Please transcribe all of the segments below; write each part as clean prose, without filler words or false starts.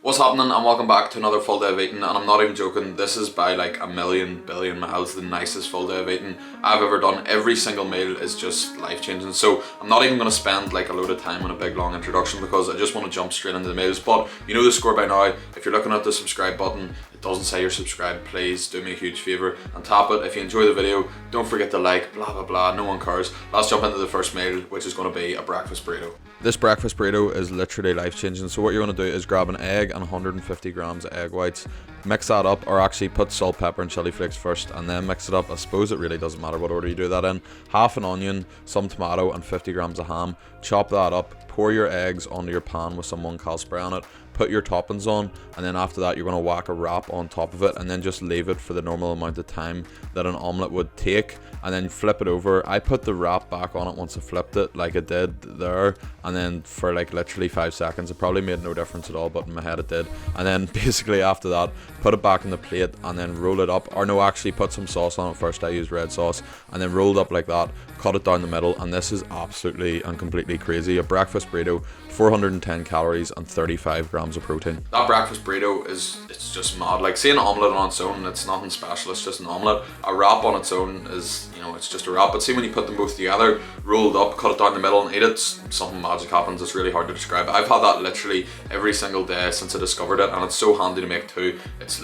What's happening, and welcome back to another full day of eating. And I'm not even joking, this is by like a million billion miles the nicest full day of eating I've ever done. Every single meal is just life changing, so I'm not even going to spend like a load of time on a big long introduction because I just want to jump straight into the meals. But you know the score by now. If you're looking at the subscribe button, it doesn't say you're subscribed, please do me a huge favour and tap it. If you enjoy the video, don't forget to like, blah blah blah, no one cares. Let's jump into the first meal, which is going to be a breakfast burrito. This breakfast burrito is literally life changing. So what you're going to do is grab an egg and 150 grams of egg whites, mix that up, or actually put salt, pepper and chili flakes first and then mix it up. I suppose it really doesn't matter what order you do that in. Half an onion, some tomato and 50 grams of ham. Chop that up, pour your eggs onto your pan with some 1 spray on it, put your toppings on, and then after that you're going to whack a wrap on top of it and then just leave it for the normal amount of time that an omelette would take, and then flip it over. I put the wrap back on it once I flipped it like it did there, and then for like literally 5 seconds. It probably made no difference at all, but in my head it did. And then basically after that, put it back in the plate and then roll it up, or no, actually put some sauce on it first. I used red sauce, and then rolled up like that, cut it down the middle, and this is absolutely and completely crazy. A breakfast burrito, 410 calories and 35 grams of protein. That breakfast burrito it's just mad. Like, see an omelette on its own, it's nothing special, it's just an omelette. A wrap on its own is, you know, it's just a wrap. But see when you put them both together, rolled up, cut it down the middle and eat it, something magic happens. It's really hard to describe. I've had that literally every single day since I discovered it, and it's so handy to make too. It's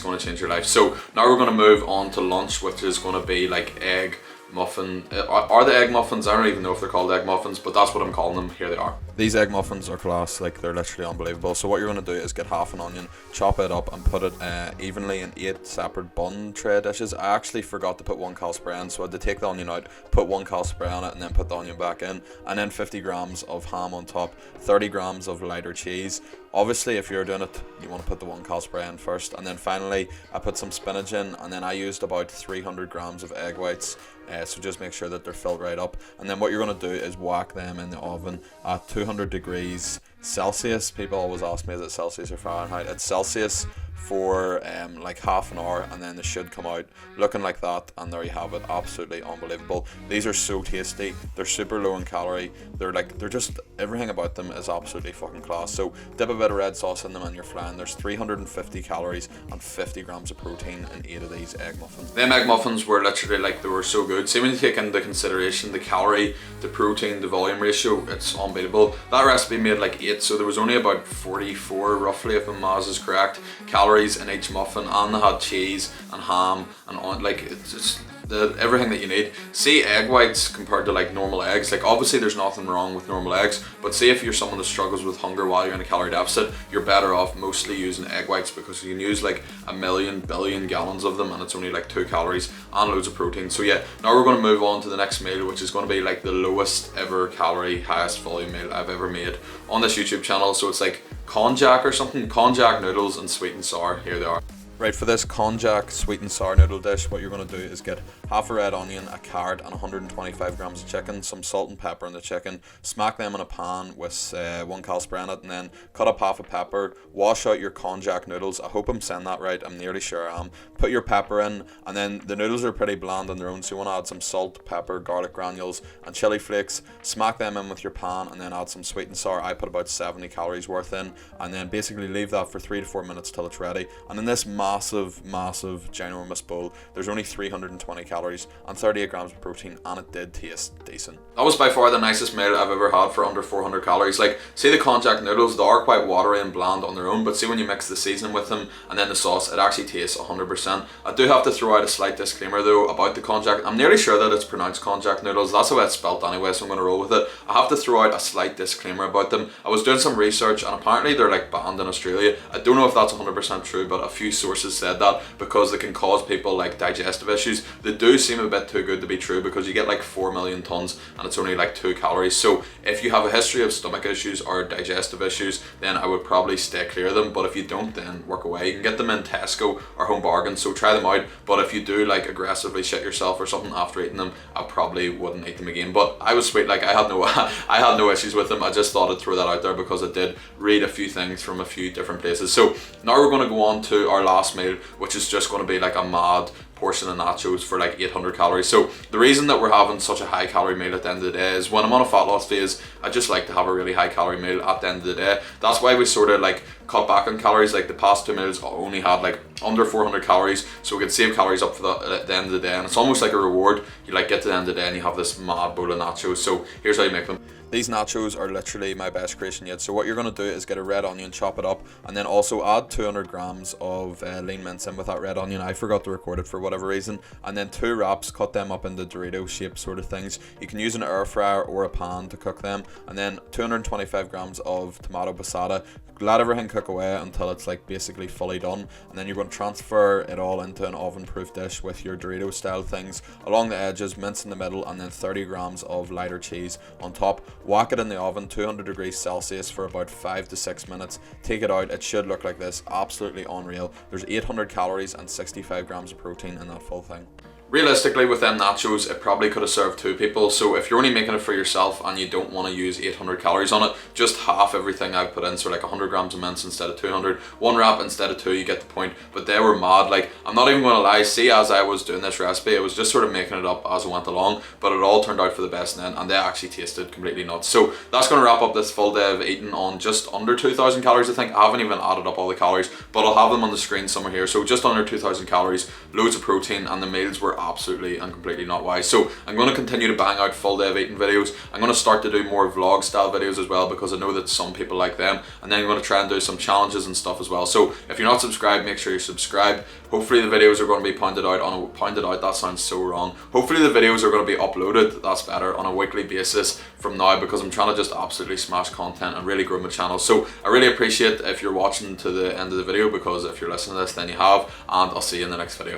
going to change your life. So now we're going to move on to lunch, which is going to be like egg muffin. Are the egg muffins? I don't even know if they're called egg muffins, but that's what I'm calling them. Here they are. These egg muffins are class, like they're literally unbelievable. So what you're going to do is get half an onion, chop it up and put it evenly in 8 separate bun tray dishes. I actually forgot to put 1 spray in, so I had to take the onion out, put 1 spray on it and then put the onion back in, and then 50 grams of ham on top, 30 grams of lighter cheese. Obviously if you're doing it, you want to put the 1 spray in first, and then finally I put some spinach in, and then I used about 300 grams of egg whites. So just make sure that they're filled right up, and then what you're going to do is whack them in the oven at 200 degrees Celsius. People always ask me, is it Celsius or Fahrenheit? It's Celsius, for like half an hour, and then they should come out looking like that, and there you have it. Absolutely unbelievable. These are so tasty, they're super low in calorie, they're just, everything about them is absolutely fucking class. So dip a bit of red sauce in them and you're flying. There's 350 calories and 50 grams of protein in 8 of these egg muffins. Them egg muffins were literally like, they were so good. See when you take into consideration the calorie, the protein, the volume ratio, it's unbeatable. That recipe made like 8, so there was only about 44 roughly, if my maths is correct, calories in each muffin, and they had cheese and ham and on, like it's just everything that you need. See egg whites compared to like normal eggs, like obviously there's nothing wrong with normal eggs, but see if you're someone that struggles with hunger while you're in a calorie deficit, you're better off mostly using egg whites, because you can use like a million billion gallons of them and it's only like 2 calories and loads of protein. So yeah, now we're going to move on to the next meal, which is going to be like the lowest ever calorie, highest volume meal I've ever made on this YouTube channel. So it's like Konjac or something, Konjac noodles and sweet and sour. Here they are. Right, for this Konjac sweet and sour noodle dish, what you're going to do is get half a red onion, a carrot and 125 grams of chicken, some salt and pepper in the chicken, smack them in a pan with 1 spray in it, and then cut up half a pepper, wash out your Konjac noodles. I hope I'm saying that right, I'm nearly sure I am. Put your pepper in, and then the noodles are pretty bland on their own, so you want to add some salt, pepper, garlic granules and chili flakes. Smack them in with your pan and then add some sweet and sour. I put about 70 calories worth in, and then basically leave that for 3 to 4 minutes till it's ready. And in this massive ginormous bowl, there's only 320 calories and 38 grams of protein, and it did taste decent. That was by far the nicest meal I've ever had for under 400 calories. Like, see the Konjac noodles, they are quite watery and bland on their own, but see when you mix the seasoning with them and then the sauce, it actually tastes 100%. I do have to throw out a slight disclaimer though about the Konjac. I'm nearly sure that it's pronounced Konjac noodles, that's the way it's spelled anyway, so I'm going to roll with it. I have to throw out a slight disclaimer about them. I was doing some research and apparently they're like banned in Australia. I don't know if that's 100% true, but a few sources said that because they can cause people like digestive issues. They do seem a bit too good to be true, because you get like 4 million tons and it's only like 2 calories. So if you have a history of stomach issues or digestive issues, then I would probably stay clear of them, but if you don't, then work away. You can get them in Tesco or Home Bargains, so try them out. But if you do like aggressively shit yourself or something after eating them, I probably wouldn't eat them again. But I was sweet, like I had no issues with them. I just thought I'd throw that out there because I did read a few things from a few different places. So now we're going to go on to our last meal, which is just going to be like a mad portion of nachos for like 800 calories. So the reason that we're having such a high calorie meal at the end of the day is when I'm on a fat loss phase, I just like to have a really high calorie meal at the end of the day. That's why we sort of like cut back on calories. Like the past 2 meals only had like under 400 calories, so we could save calories up for that at the end of the day, and it's almost like a reward. You like get to the end of the day and you have this mad bowl of nachos. So here's how you make them. These nachos are literally my best creation yet. So what you're going to do is get a red onion, chop it up, and then also add 200 grams of lean mince in with that red onion. I forgot to record it for whatever reason. And then 2 wraps, cut them up into Dorito shape sort of things. You can use an air fryer or a pan to cook them. And then 225 grams of tomato passata. Let everything cook away until it's like basically fully done, and then you're going to transfer it all into an oven proof dish with your Dorito style things along the edges, mince in the middle, and then 30 grams of lighter cheese on top. Whack it in the oven 200 degrees Celsius for about 5 to 6 minutes. Take it out. It should look like this. Absolutely unreal. There's 800 calories and 65 grams of protein in that full thing. Realistically, with them nachos, it probably could have served 2 people. So if you're only making it for yourself and you don't want to use 800 calories on it, just half everything I've put in. So like 100 grams of mince instead of 200, 1 wrap instead of 2, you get the point. But they were mad. Like, I'm not even going to lie, see, as I was doing this recipe, I was just sort of making it up as I went along, but it all turned out for the best in the end, and they actually tasted completely nuts. So that's going to wrap up this full day of eating on just under 2,000 calories, I think. I haven't even added up all the calories, but I'll have them on the screen somewhere here. So just under 2,000 calories, loads of protein, and the meals were absolutely and completely not wise. So I'm going to continue to bang out full day of eating videos. I'm going to start to do more vlog style videos as well, because I know that some people like them, and then I'm going to try and do some challenges and stuff as well. So if you're not subscribed, make sure you're subscribed. Hopefully the videos are going to be pointed out, that sounds so wrong. Hopefully the videos are going to be uploaded, that's better, on a weekly basis from now, because I'm trying to just absolutely smash content and really grow my channel. So I really appreciate if you're watching to the end of the video, because if you're listening to this, then you have, and I'll see you in the next video.